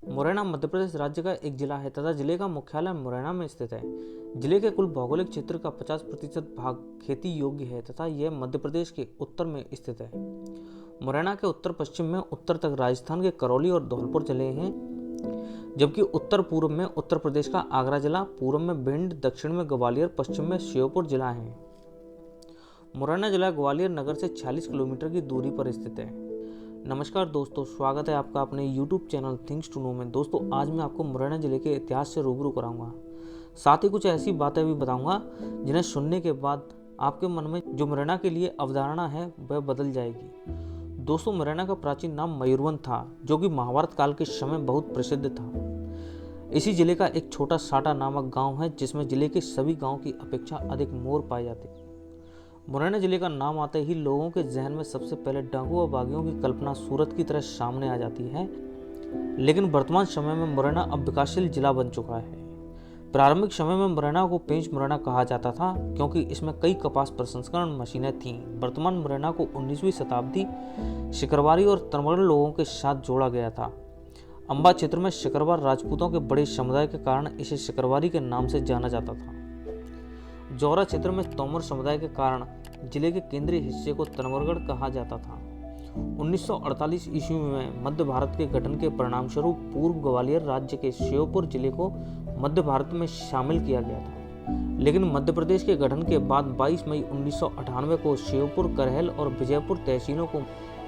मुरैना मध्य प्रदेश राज्य का एक जिला है तथा जिले का मुख्यालय मुरैना में स्थित है। जिले के कुल भौगोलिक क्षेत्र का 50% भाग खेती योग्य है तथा यह मध्य प्रदेश के उत्तर में स्थित है। मुरैना के उत्तर पश्चिम में उत्तर तक राजस्थान के करौली और धौलपुर जिले हैं, जबकि उत्तर पूर्व में उत्तर प्रदेश का आगरा जिला, पूर्व में भिंड, दक्षिण में ग्वालियर, पश्चिम में श्योपुर जिला है। मुरैना जिला ग्वालियर नगर से 46 किलोमीटर की दूरी पर स्थित है। नमस्कार दोस्तों, स्वागत है आपका अपने YouTube channel things to know में। दोस्तों, आज मैं आपको मुरैना जिले के इतिहास से रूबरू कराऊंगा। साथ ही कुछ ऐसी बातें भी बताऊंगा जिन्हें सुनने के बाद आपके मन में जो मुरैना के लिए अवधारणा है वह बदल जाएगी। दोस्तों, मुरैना का प्राचीन नाम मयूरवन था, जो कि महाभारत काल के समय बहुत प्रसिद्ध था। इसी जिले का एक छोटा साटा नामक गाँव है, जिसमें जिले के सभी गाँव की अपेक्षा अधिक मोर पाए जाते। मुरैना जिले का नाम आते ही लोगों के जहन में सबसे पहले डाकू व बागियों की कल्पना सूरत की तरह सामने आ जाती है, लेकिन वर्तमान समय में मुरैना अब विकासशील जिला बन चुका है। प्रारंभिक समय में मुरैना को पेंच मुरैना कहा जाता था, क्योंकि इसमें कई कपास प्रसंस्करण मशीनें थीं। वर्तमान मुरैना को 19वीं शताब्दी शिकरवारी और तनवर लोगों के साथ जोड़ा गया था। अंबा क्षेत्र में शिकरवार राजपूतों के बड़े समुदाय के कारण इसे शिकरवारी के नाम से जाना जाता था। जौरा क्षेत्र में तोमर समुदाय के कारण जिले के केंद्रीय हिस्से को तनवरगढ़ कहा जाता था। 1948 ईस्वी में मध्य भारत के गठन के परिणामस्वरूप पूर्व ग्वालियर राज्य के श्योपुर जिले को मध्य भारत में शामिल किया गया था। लेकिन मध्य प्रदेश के गठन के बाद 22 मई 1998 को श्योपुर, करहल और विजयपुर तहसीलों को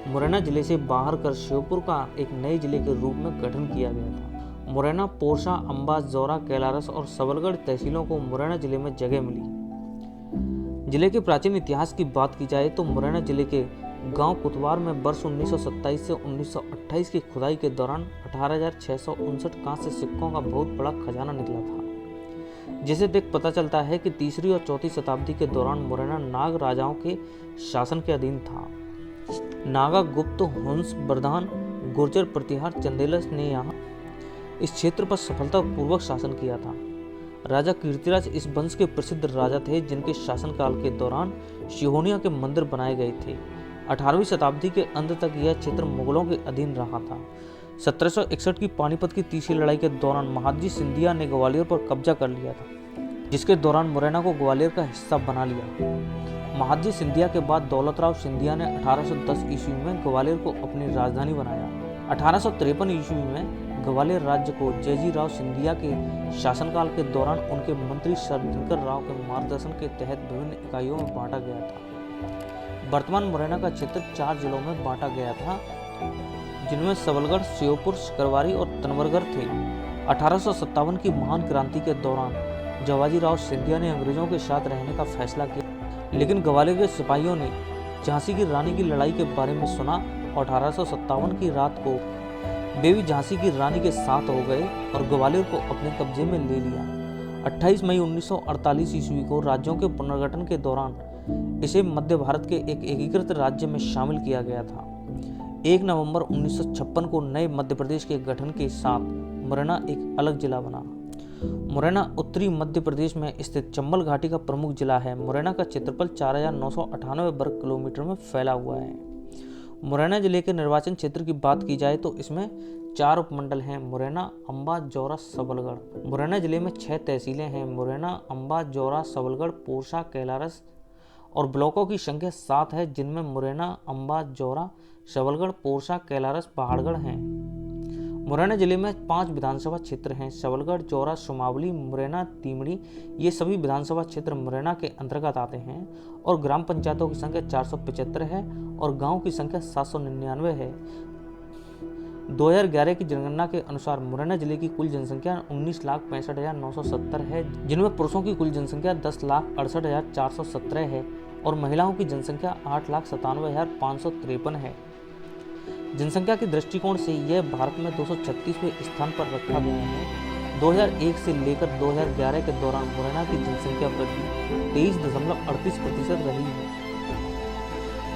मुरैना जिले से बाहर कर श्योपुर का एक नए जिले के रूप में गठन किया गया था। मुरैना, पोरसा, अंबा, जौरा, कैलारस और सबलगढ़ तहसीलों को मुरैना जिले में जगह मिली। जिले के प्राचीन इतिहास की बात की जाए तो मुरैना जिले के गांव कुतवार में वर्ष 1927 से 1928 की खुदाई के दौरान 18,659 कांस्य सिक्कों का बहुत बड़ा खजाना निकला था, जिसे देख पता चलता है कि 3री और 4ठी शताब्दी के दौरान मुरैना नाग राजाओं के शासन के अधीन था। नागा, गुप्त, हंस, बरधान, गुर्जर, प्रतिहार, चंदेलस ने यहाँ इस क्षेत्र पर सफलतापूर्वक शासन किया था। राजा कीर्तिराज इस वंश के प्रसिद्ध राजा थे, जिनके शासनकाल के दौरान सिहोनिया के मंदिर बनाए गए थे। 18वीं शताब्दी के अंत तक यह क्षेत्र मुगलों के अधीन रहा था। 1761 की पानीपत की तीसरी लड़ाई के दौरान महादजी सिंधिया ने ग्वालियर पर कब्जा कर लिया था, जिसके दौरान मुरैना को ग्वालियर का हिस्सा बना लिया। महादजी सिंधिया के बाद दौलतराव सिंधिया ने 1810 ईस्वी में ग्वालियर को अपनी राजधानी बनाया। 1853 ईस्वी में ग्वालियर राज्य को जयजी राव सिंधिया के शासनकाल के दौरान उनके मंत्री सरदिनकर राव के मार्गदर्शन के तहत विभिन्न इकाइयों में बांटा गया था। वर्तमान मुरैना का क्षेत्र 4 जिलों में बांटा गया था, जिनमें सबलगढ़, श्योपुर, शिकरवारी और तनवरगढ़ थे। 1857 की महान क्रांति के दौरान जवाजी राव सिंधिया ने अंग्रेजों के साथ रहने का फैसला किया, लेकिन ग्वालियर के सिपाहियों ने झांसी की रानी की लड़ाई के बारे में सुना और 1857 की रात को वे भी झांसी की रानी के साथ हो गए और ग्वालियर को अपने कब्जे में ले लिया। 28 मई 1948 ईस्वी को राज्यों के पुनर्गठन के दौरान इसे मध्य भारत के एक एकीकृत राज्य में शामिल किया गया था। 1 नवंबर 1956 को नए मध्य प्रदेश के गठन के साथ मुरैना एक अलग जिला बना। मुरैना उत्तरी मध्य प्रदेश में स्थित चंबल घाटी का प्रमुख जिला है। मुरैना का क्षेत्रफल 4,998 वर्ग किलोमीटर में फैला हुआ है। मुरैना जिले के निर्वाचन क्षेत्र की बात की जाए तो इसमें 4 उपमंडल हैं: मुरैना, अंबा, जौरा, सबलगढ़। मुरैना जिले में 6 तहसीलें हैं: मुरैना, अंबा, जौरा, सबलगढ़, पोरसा, कैलारस, और ब्लॉकों की संख्या 7 है, जिनमें मुरैना, अंबा, जौरा, सबलगढ़, पोरसा, कैलारस, पहाड़गढ़ हैं। मुरैना जिले में 5 विधानसभा क्षेत्र हैं: सबलगढ़, जौरा, सुमावली, मुरैना, तीमड़ी। ये सभी विधानसभा क्षेत्र मुरैना के अंतर्गत आते हैं और ग्राम पंचायतों की संख्या 475 है और गांव की संख्या 799 है। 2011 की जनगणना के अनुसार मुरैना जिले की कुल जनसंख्या 19,65,970 है, जिनमें पुरुषों की कुल जनसंख्या 10,68,417 है और महिलाओं की जनसंख्या 8,97,553 है। जनसंख्या के दृष्टिकोण से यह भारत में 236वें स्थान पर रखा गया है। 2001 से लेकर 2011 के दौरान मुरैना की जनसंख्या वृद्धि 23.38% रही है।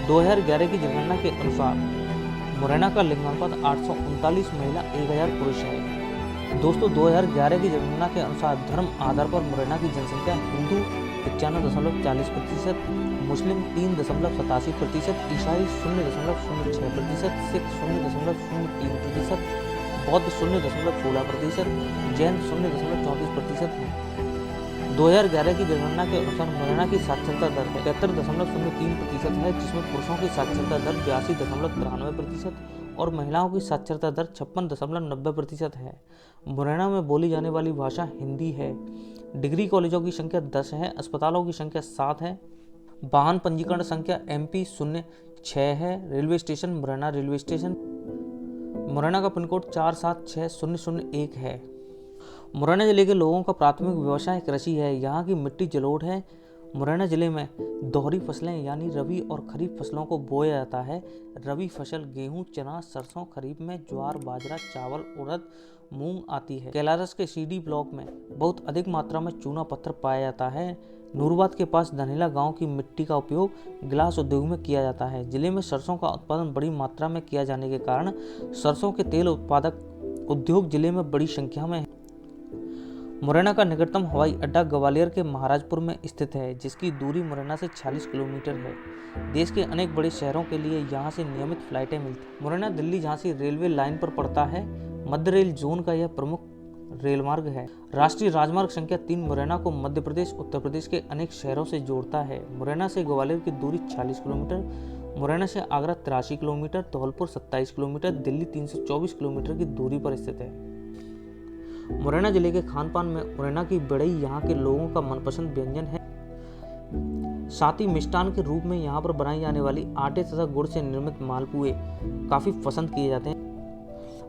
2011 की जनगणना के अनुसार मुरैना का लिंगानुपात 839 महिला 1000 पुरुष है। दोस्तों, 2011 की जनगणना के अनुसार धर्म आधार पर मुरैना की जनसंख्या हिंदू 95.40%, मुस्लिम 3.87%, ईसाई 0.06%, सिख 0.03%, बौद्ध 0.16%, जैन 0.34% हैं। 2011 की जनगणना के अनुसार मुरैना की साक्षरता दर 73.03% है, जिसमें पुरुषों की साक्षरता दर 82.93% और महिलाओं की साक्षरता दर 56.90% है। मुरैना में बोली जाने वाली भाषा हिंदी है। डिग्री कॉलेजों की संख्या 10 है, अस्पतालों की संख्या 7 है। वाहन पंजीकरण संख्या MP 06 है। Railway station Morena railway station. Morena का पिन कोड 476001 है। मुरैना जिले के लोगों का प्राथमिक व्यवसाय कृषि है। यहाँ की मिट्टी जलोढ़ है। मुरैना जिले में दोहरी फसलें यानी रबी और खरीफ फसलों को बोया जाता है। रबी फसल गेहूं, चना, सरसों, खरीफ में ज्वार, बाजरा, चावल, उड़द, मूंग आती है। कैलारस के CD ब्लॉक में बहुत अधिक मात्रा में चूना पत्थर पाया जाता है। नूरबाद के पास धनेला गांव की मिट्टी का उपयोग गिलास उद्योग में किया जाता है। जिले में सरसों का उत्पादन बड़ी मात्रा में किया जाने के कारण सरसों के तेल उत्पादक उद्योग जिले में बड़ी संख्या में है। मुरैना का निकटतम हवाई अड्डा ग्वालियर के महाराजपुर में स्थित है, जिसकी दूरी मुरैना से 40 किलोमीटर है। देश के अनेक बड़े शहरों के लिए यहाँ से नियमित फ्लाइटें मिलती हैं। मुरैना दिल्ली झांसी रेलवे लाइन पर पड़ता है। मध्य रेल जोन का यह प्रमुख रेल मार्ग है। राष्ट्रीय राजमार्ग संख्या 3 मुरैना को मध्य प्रदेश, उत्तर प्रदेश के अनेक शहरों से जोड़ता है। मुरैना से ग्वालियर की दूरी 40 किलोमीटर, मुरैना से Agra 83 kilometre, Dholpur 27 kilometre, Delhi 324 kilometre की दूरी पर स्थित है। मुरैना जिले के खान पान में मुरैना की बढ़ई यहाँ के लोगों का मनपसंद व्यंजन है। साथ ही मिष्टान के रूप में यहाँ पर बनाई जाने वाली आटे तथा गुड़ से निर्मित मालपुए काफी पसंद किए जाते हैं।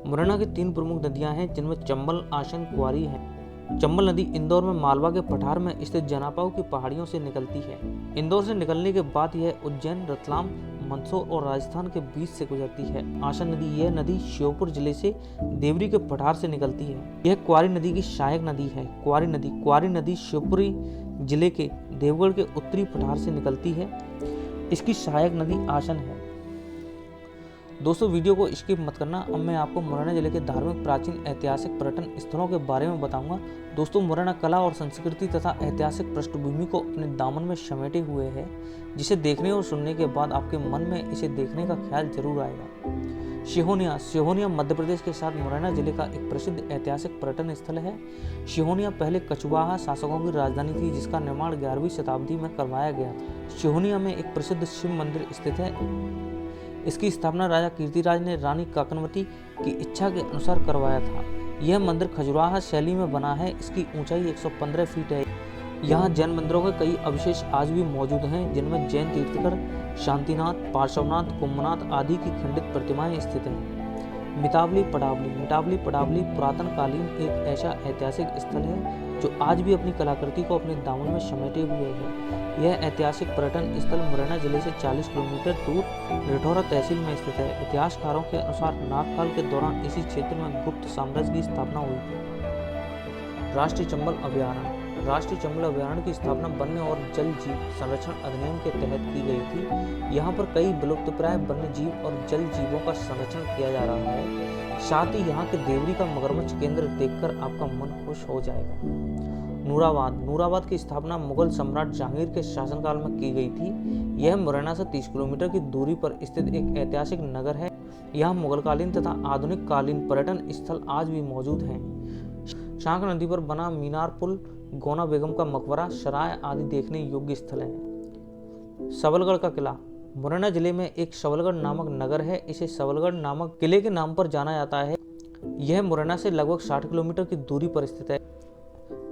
मुरैना की 3 प्रमुख नदियां हैं, जिनमें चंबल, आशन, कुआरी है। चंबल नदी इंदौर में मालवा के पठार में स्थित जनापाऊ की पहाड़ियों से निकलती है। इंदौर से निकलने के बाद यह उज्जैन, रतलाम, मंदसौर और राजस्थान के बीच से गुजरती है। आशन नदी, यह नदी श्योपुर जिले से देवरी के पठार से निकलती है। यह कुआरी नदी की सहायक नदी है। कुआरी नदी श्योपुरी जिले के देवगढ़ के उत्तरी पठार से निकलती है। इसकी सहायक नदी आशन है। दोस्तों, वीडियो को स्किप मत करना। अब मैं आपको मुरैना जिले के धार्मिक, प्राचीन, ऐतिहासिक पर्यटन स्थलों के बारे में बताऊंगा। दोस्तों, मुरैना कला और संस्कृति तथा ऐतिहासिक पृष्ठभूमि को अपने दामन में समेटे हुए है, जिसे देखने और सुनने के बाद आपके मन में इसे देखने का ख्याल जरूर आएगा। सिहोनिया मध्य प्रदेश के साथ मुरैना जिले का एक प्रसिद्ध ऐतिहासिक पर्यटन स्थल है। सिहोनिया पहले कछवाहा शासकों की राजधानी थी, जिसका निर्माण 11वीं शताब्दी में करवाया गया था। सिहोनिया में एक प्रसिद्ध शिव मंदिर स्थित है। इसकी स्थापना राजा कीर्तिराज ने रानी काकनवती की इच्छा के अनुसार करवाया था। यह मंदिर खजुराहा शैली में बना है। इसकी ऊंचाई 115 फीट है। यहाँ जैन मंदिरों के कई अवशेष आज भी मौजूद हैं, जिनमें जैन तीर्थकर, शांतिनाथ, पार्श्वनाथ, कुंभनाथ आदि की खंडित प्रतिमाएं स्थित हैं। मितावली पड़ावली पुरातन कालीन एक ऐसा ऐतिहासिक स्थल है जो आज भी अपनी कलाकृति को अपने दामन में समेटे हुए है। यह ऐतिहासिक पर्यटन स्थल मुरैना जिले से 40 किलोमीटर दूर रिठौरा तहसील में स्थित है। इतिहासकारों के अनुसार नागकाल के दौरान इसी क्षेत्र में गुप्त साम्राज्य की स्थापना हुई थी। राष्ट्रीय चंबल अभयारण्य की स्थापना वन्य और जल जीव संरक्षण अधिनियम के तहत की गई थी। यहाँ पर कई विलुप्तप्राय वन्य जीव और जल जीवों का संरक्षण किया जा रहा है। साथ ही यहाँ के देवरी का मगरमच्छ केंद्र देखकर आपका मन खुश हो जाएगा। नूराबाद की स्थापना मुगल सम्राट जहांगीर के शासनकाल में की गई थी। यह मुरैना से 30 किलोमीटर की दूरी पर स्थित एक ऐतिहासिक नगर है। यहाँ मुगलकालीन तथा आधुनिक कालीन पर्यटन स्थल आज भी मौजूद हैं। शांक नदी पर बना मीनार पुल, गौना बेगम का मकबरा, सराय आदि देखने योग्य स्थल हैं। सबलगढ़ का किला। मुरैना जिले में एक सबलगढ़ नामक नगर है। इसे सबलगढ़ नामक किले के नाम पर जाना जाता है। यह मुरैना से लगभग 60 किलोमीटर की दूरी पर स्थित है।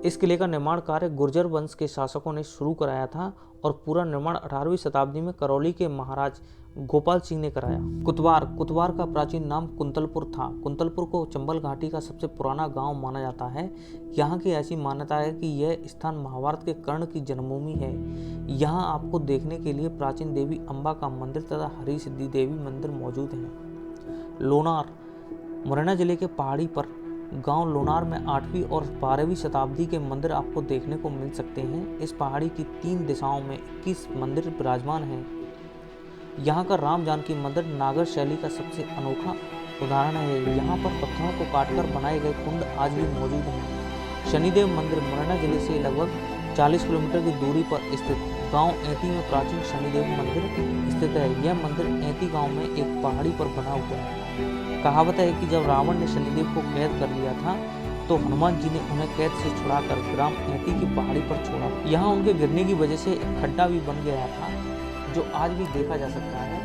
इस किले का निर्माण कार्य गुर्जर वंश के शासकों ने शुरू कराया था और पूरा निर्माण 18वीं शताब्दी में करौली के महाराज गोपाल सिंह ने कराया। कुतवार का प्राचीन नाम कुंतलपुर था। कुंतलपुर को चंबल घाटी का सबसे पुराना गांव माना जाता है। यहाँ की ऐसी मान्यता है कि यह स्थान महाभारत के कर्ण की जन्मभूमि है। यहाँ आपको देखने के लिए प्राचीन देवी अम्बा का मंदिर तथा हरि सिद्धि देवी मंदिर मौजूद हैं। लोनार। मुरैना जिले के पहाड़ी पर गांव लोनार में 8वीं और 12वीं शताब्दी के मंदिर आपको देखने को मिल सकते हैं। इस पहाड़ी की 3 दिशाओं में 21 मंदिर विराजमान हैं। यहाँ का राम जानकी मंदिर नागर शैली का सबसे अनोखा उदाहरण है। यहाँ पर पत्थरों को काटकर बनाए गए कुंड आज भी मौजूद हैं। शनिदेव मंदिर मुरैना जिले से लगभग 40 किलोमीटर की दूरी पर स्थित गांव ऐती में प्राचीन शनिदेव मंदिर स्थित है। यह मंदिर ऐती गांव में एक पहाड़ी पर बना हुआ है। कहावत है कि जब रावण ने शनिदेव को कैद कर लिया था तो हनुमान जी ने उन्हें कैद से छुड़ाकर ग्राम ऐती की पहाड़ी पर छोड़ा। यहाँ उनके गिरने की वजह से एक खड्डा भी बन गया था जो आज भी देखा जा सकता है।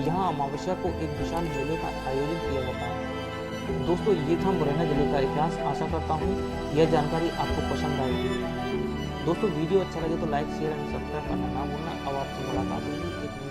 यहाँ अमावस्या को एक विशाल मेले का आयोजन किया जाता है। दोस्तों, ये था मुरैना जिले का इतिहास। आशा करता हूँ यह जानकारी आपको पसंद आएगी। दोस्तों, वीडियो अच्छा लगे तो लाइक शेयर एंड सब्सक्राइब करना ना भूलना। अब आपसे मुलाकात होगी एक